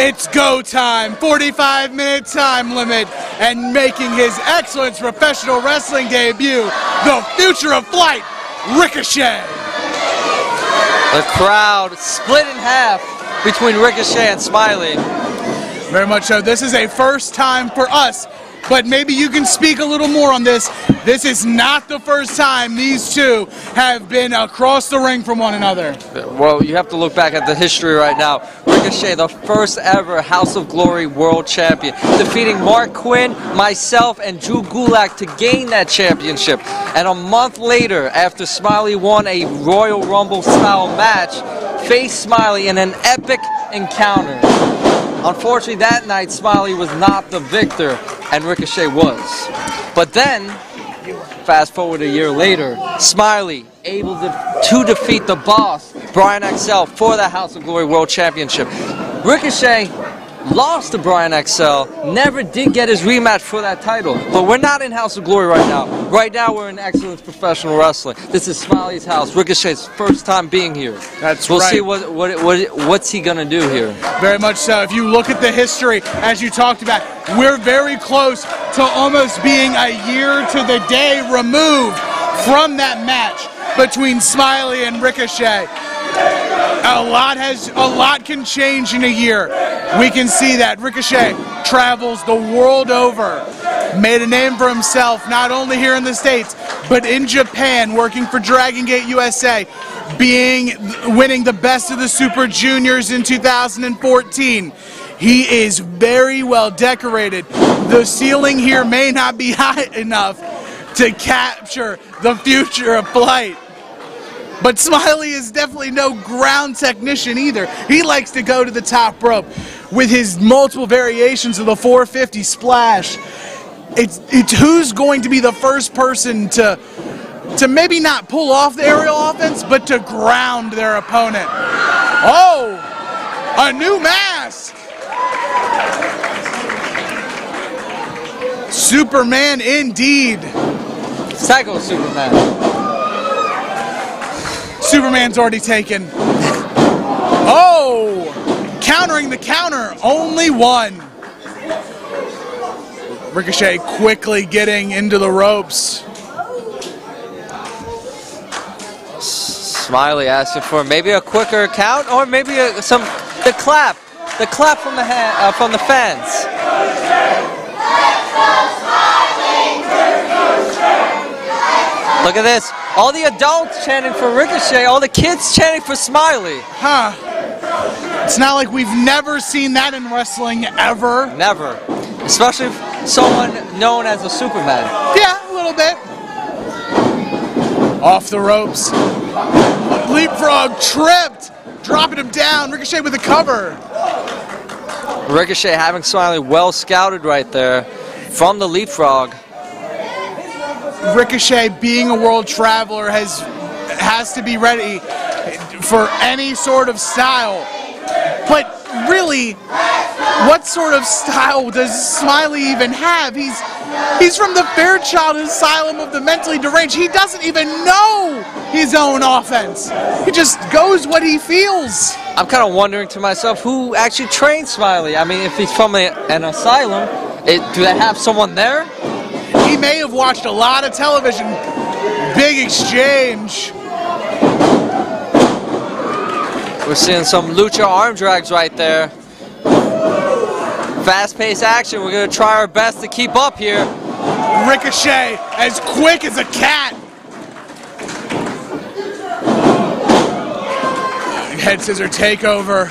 It's go time, 45-minute time limit, and making his Excellence Professional Wrestling debut, the future of flight, Ricochet. The crowd split in half between Ricochet and Smiley. Very much so. This is a first time for us, but maybe you can speak a little more on this. This is not the first time these two have been across the ring from one another. Well, you have to look back at the history right now. Ricochet, the first ever House of Glory World Champion, defeating Mark Quinn, myself, and Drew Gulak to gain that championship. And a month later, after Smiley won a Royal Rumble-style match, faced Smiley in an epic encounter. Unfortunately, that night, Smiley was not the victor, and Ricochet was. But then, fast forward a year later, Smiley able to defeat the boss, Brian XL, for the House of Glory World Championship. Ricochet lost to Brian XL, never did get his rematch for that title. But we're not in House of Glory right now. Right now we're in Excellence Professional Wrestling. This is Smiley's house, Ricochet's first time being here. That's we'll right. See what's he gonna do here. Very much so. If you look at the history, as you talked about, we're very close to almost being a year to the day removed from that match between Smiley and Ricochet. A lot can change in a year. We can see that Ricochet travels the world over, made a name for himself not only here in the States but in Japan, working for Dragon Gate USA, winning the Best of the Super Juniors in 2014. He is very well decorated. The ceiling here may not be high enough to capture the future of flight. But Smiley is definitely no ground technician either. He likes to go to the top rope with his multiple variations of the 450 splash. It's who's going to be the first person to maybe not pull off the aerial offense, but to ground their opponent. Oh, a new mask. Superman indeed. Psycho Superman. Superman's already taken. Oh! Countering the counter. Only one. Ricochet quickly getting into the ropes. Smiley asking for maybe a quicker count or maybe the clap from the fans. Look at this. All the adults chanting for Ricochet, all the kids chanting for Smiley. Huh. It's not like we've never seen that in wrestling ever. Never. Especially someone known as a Superman. Yeah, a little bit. Off the ropes. Leapfrog tripped. Dropping him down. Ricochet with a cover. Ricochet having Smiley well scouted right there from the leapfrog. Ricochet, being a world traveler, has to be ready for any sort of style. But really, what sort of style does Smiley even have? He's from the Fairchild Asylum of the mentally deranged. He doesn't even know his own offense. He just goes what he feels. I'm kind of wondering to myself, who actually trained Smiley? I mean, if he's from an asylum, do they have someone there? He may have watched a lot of television. Big exchange. We're seeing some lucha arm drags right there. Fast-paced action. We're going to try our best to keep up here. Ricochet, as quick as a cat. Head scissor takeover.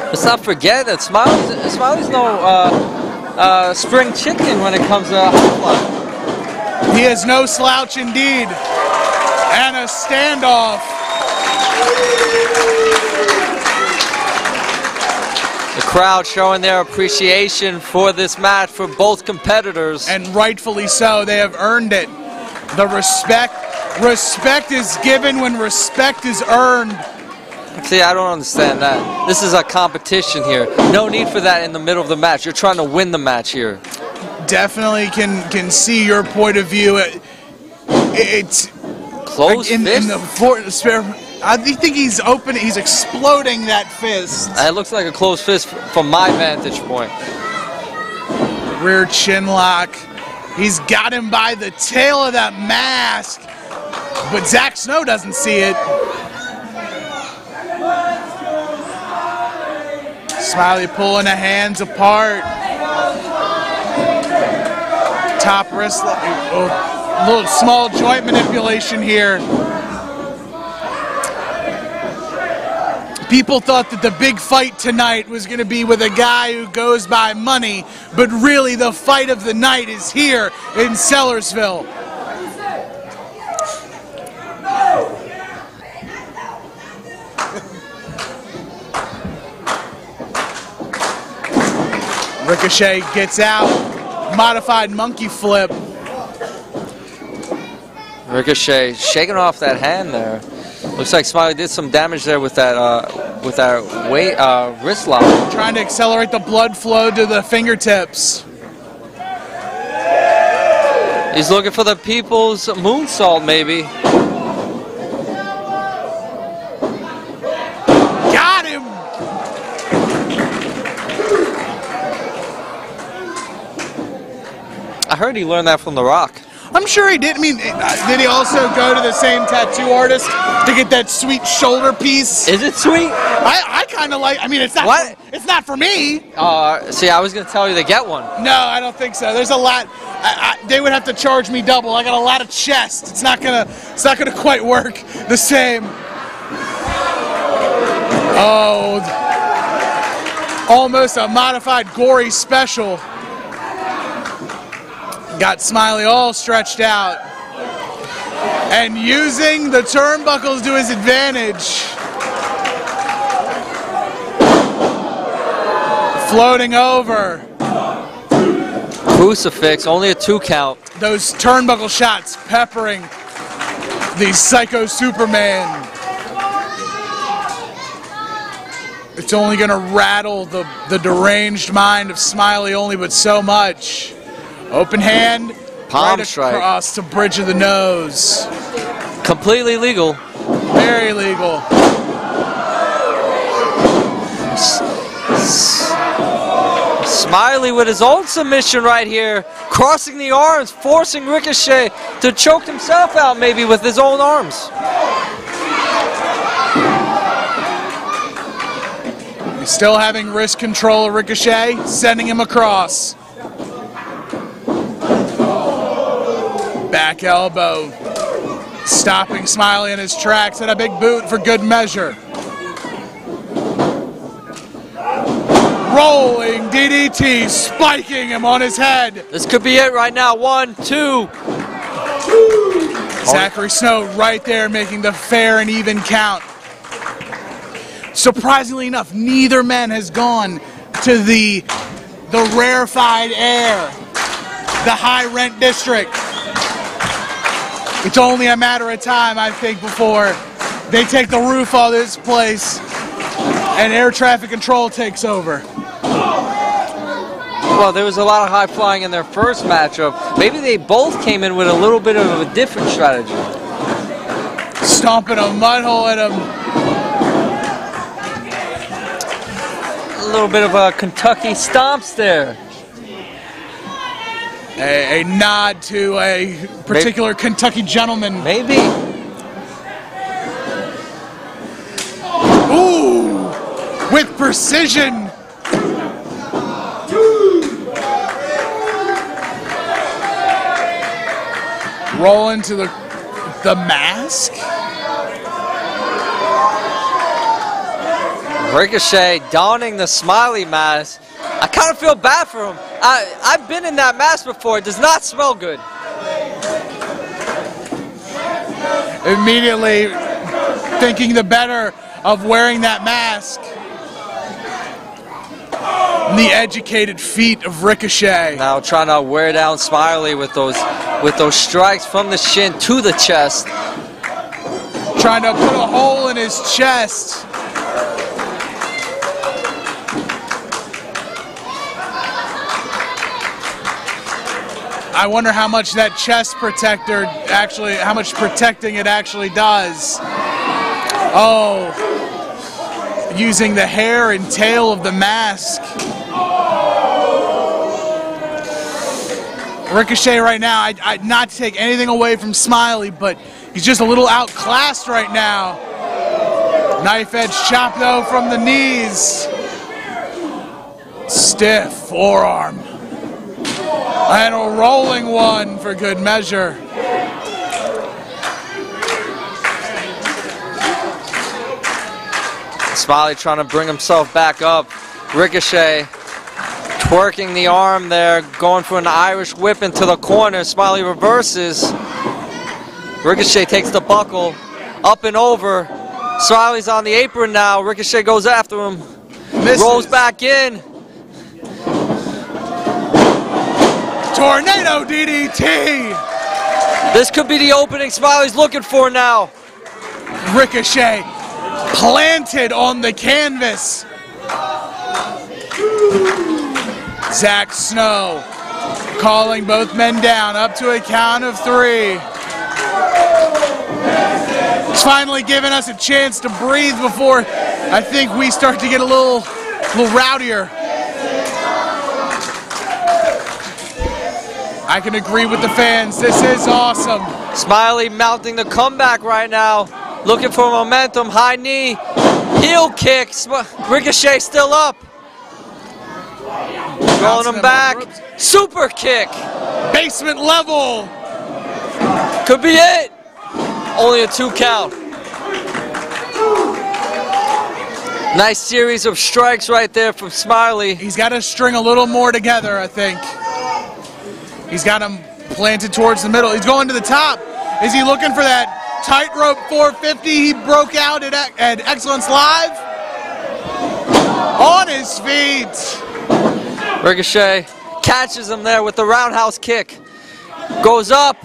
Let's not forget that Smiley's no spring chicken when it comes to high fly. He is no slouch indeed. And a standoff. The crowd showing their appreciation for this match for both competitors. And rightfully so. They have earned it. The respect is given when respect is earned. See, I don't understand that. This is a competition here. No need for that in the middle of the match. You're trying to win the match here. Definitely can see your point of view. It's close in the I think he's open. He's exploding that fist. It looks like a closed fist from my vantage point. Rear chin lock. He's got him by the tail of that mask, but Zack Snow doesn't see it. Smiley pulling the hands apart. Top wrist, a little small joint manipulation here. People thought that the big fight tonight was going to be with a guy who goes by money, but really the fight of the night is here in Sellersville. Ricochet gets out, modified monkey flip. Ricochet shaking off that hand there. Looks like Smiley did some damage there with that wrist lock. Trying to accelerate the blood flow to the fingertips. He's looking for the people's moonsault, maybe. Got him! I heard he learned that from The Rock. I'm sure he did. I mean, did he also go to the same tattoo artist to get that sweet shoulder piece? Is it sweet? I kind of like. I mean, it's not. What? It's not for me. See, I was gonna tell you to get one. No, I don't think so. There's a lot. They would have to charge me double. I got a lot of chest. It's not gonna quite work the same. Oh, almost a modified gory special. Got Smiley all stretched out and using the turnbuckles to his advantage. Floating over. Crucifix, only a 2 count. Those turnbuckle shots peppering the Psycho Superman. It's only going to rattle the deranged mind of Smiley only, but so much. Open hand, palm right strike across the bridge of the nose. Completely legal. Very legal. Smiley with his own submission right here, crossing the arms, forcing Ricochet to choke himself out maybe with his own arms. He's still having wrist control of Ricochet, sending him across. Back elbow, stopping Smiley in his tracks, and a big boot for good measure. Rolling DDT, spiking him on his head. This could be it right now. 1, 2. Zachary Snow right there making the fair and even count. Surprisingly enough, neither man has gone to the rarefied air, the high rent district. It's only a matter of time, I think, before they take the roof off this place and air traffic control takes over. Well, there was a lot of high flying in their first matchup. Maybe they both came in with a little bit of a different strategy. Stomping a mud hole at him. A little bit of a Kentucky stomps there. A nod to a particular Kentucky gentleman. Maybe. Ooh, with precision. Roll into the mask. Ricochet donning the Smiley mask. I kind of feel bad for him. I've been in that mask before. It does not smell good. Immediately thinking the better of wearing that mask. The educated feet of Ricochet. Now trying to wear down Smiley with those strikes from the shin to the chest. Trying to put a hole in his chest. I wonder how much that chest protector actually, how much protecting it actually does. Oh, using the hair and tail of the mask. Ricochet right now, I'd not to take anything away from Smiley, but he's just a little outclassed right now. Knife edge chop though from the knees. Stiff forearm. And a rolling one for good measure. Smiley trying to bring himself back up. Ricochet twerking the arm there, going for an Irish whip into the corner. Smiley reverses. Ricochet takes the buckle, up and over. Smiley's on the apron now. Ricochet goes after him. Misses. Rolls back in. Tornado DDT! This could be the opening Smiley's looking for now. Ricochet planted on the canvas. Zach Snow calling both men down up to a count of 3. It's finally giving us a chance to breathe before I think we start to get a little rowdier. I can agree with the fans. This is awesome. Smiley mounting the comeback right now. Looking for momentum. High knee. Heel kick. Ricochet still up. Rolling him back. Super kick. Basement level. Could be it. Only a 2 count. Nice series of strikes right there from Smiley. He's got to string a little more together, I think. He's got him planted towards the middle. He's going to the top. Is he looking for that tightrope 450 he broke out at Excellence Live? On his feet. Ricochet catches him there with the roundhouse kick. Goes up.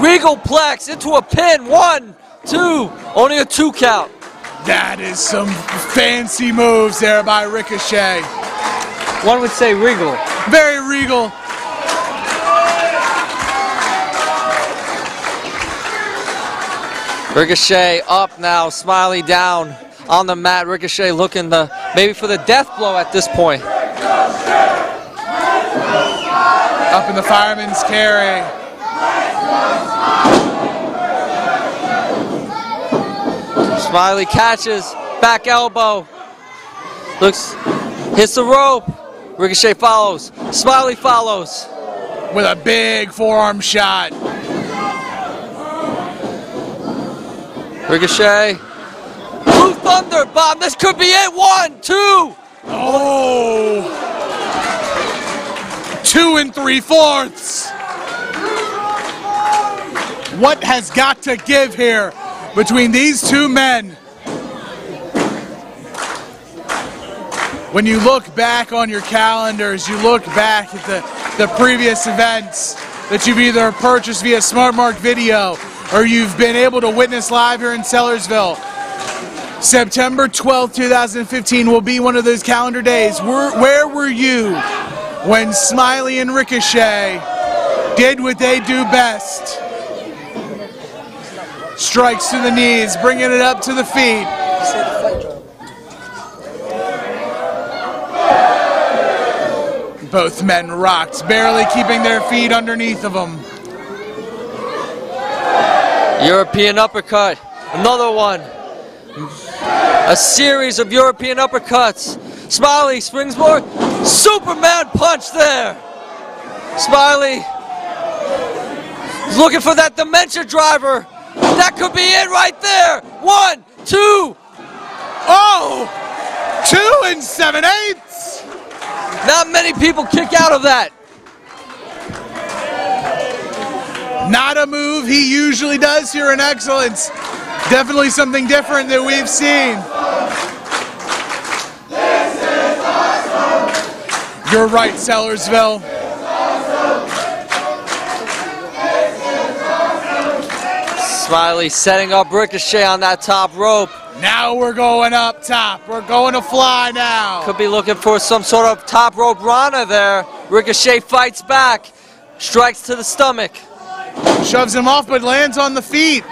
Regal plex into a pin. 1, 2. Only a 2 count. That is some fancy moves there by Ricochet. One would say regal. Very regal. Ricochet up now, Smiley down on the mat. Ricochet looking maybe for the death blow at this point. Up in the fireman's carry. Smiley catches, back elbow. Looks, hits the rope. Ricochet follows. Smiley follows. With a big forearm shot. Ricochet. Blue Thunder bomb. This could be it. 1, 2. Oh. 2 3/4. What has got to give here between these two men? When you look back on your calendars, you look back at the previous events that you've either purchased via SmartMark Video or you've been able to witness live here in Sellersville. September 12th, 2015 will be one of those calendar days. Where were you when Smiley and Ricochet did what they do best? Strikes to the knees, bringing it up to the feet. Both men rocked, barely keeping their feet underneath of them. European uppercut, another one. A series of European uppercuts. Smiley springs more. Superman punch there. Smiley is looking for that dementia driver. That could be it right there. 1, 2. Oh! 2 7/8. Not many people kick out of that. Not a move he usually does here in Excellence. Definitely something different that we've seen. You're right, Sellersville. Smiley setting up Ricochet on that top rope. Now we're going up top. We're going to fly now. Could be looking for some sort of top rope Rana there. Ricochet fights back. Strikes to the stomach. Shoves him off but lands on the feet.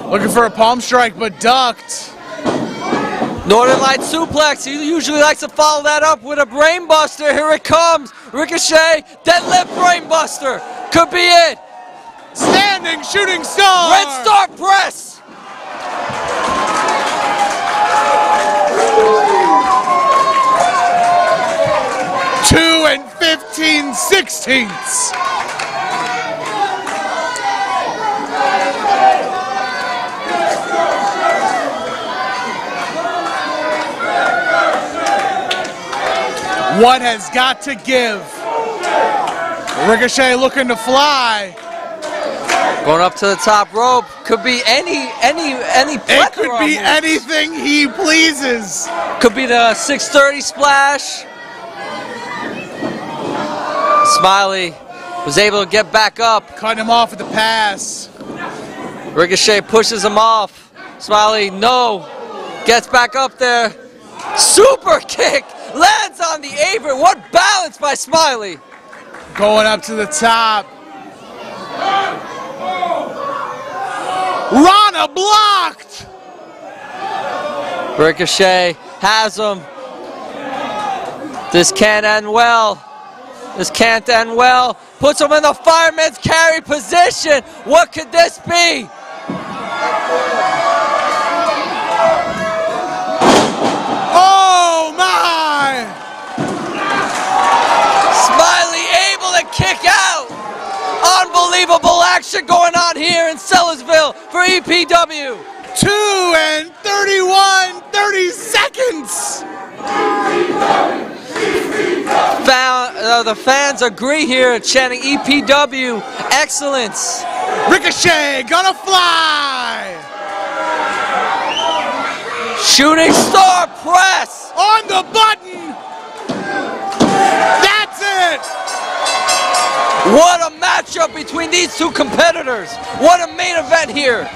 Looking for a palm strike, but ducked. Northern Light suplex. He usually likes to follow that up with a brainbuster. Here it comes. Ricochet, deadlift brainbuster. Could be it. Standing shooting star. Red Star press. Two and 15/16. What has got to give? Ricochet looking to fly. Going up to the top rope. Could be any It could be anything he pleases. Could be the 630 splash. Smiley was able to get back up. Cutting him off at the pass. Ricochet pushes him off. Smiley, no. Gets back up there. Super kick. Lands on the apron. What balance by Smiley. Going up to the top. Rana blocked. Ricochet has him. This can't end well. This can't end well. Puts him in the fireman's carry position. What could this be? Oh my! Smiley able to kick out. Unbelievable action going on here in Sellersville for EPW. 2 and 30 seconds. The fans agree here, chanting EPW excellence. Ricochet gonna fly. Shooting star press. On the button. That's it. What a matchup between these two competitors. What a main event here.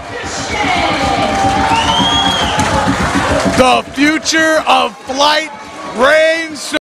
The future of Flight reigns.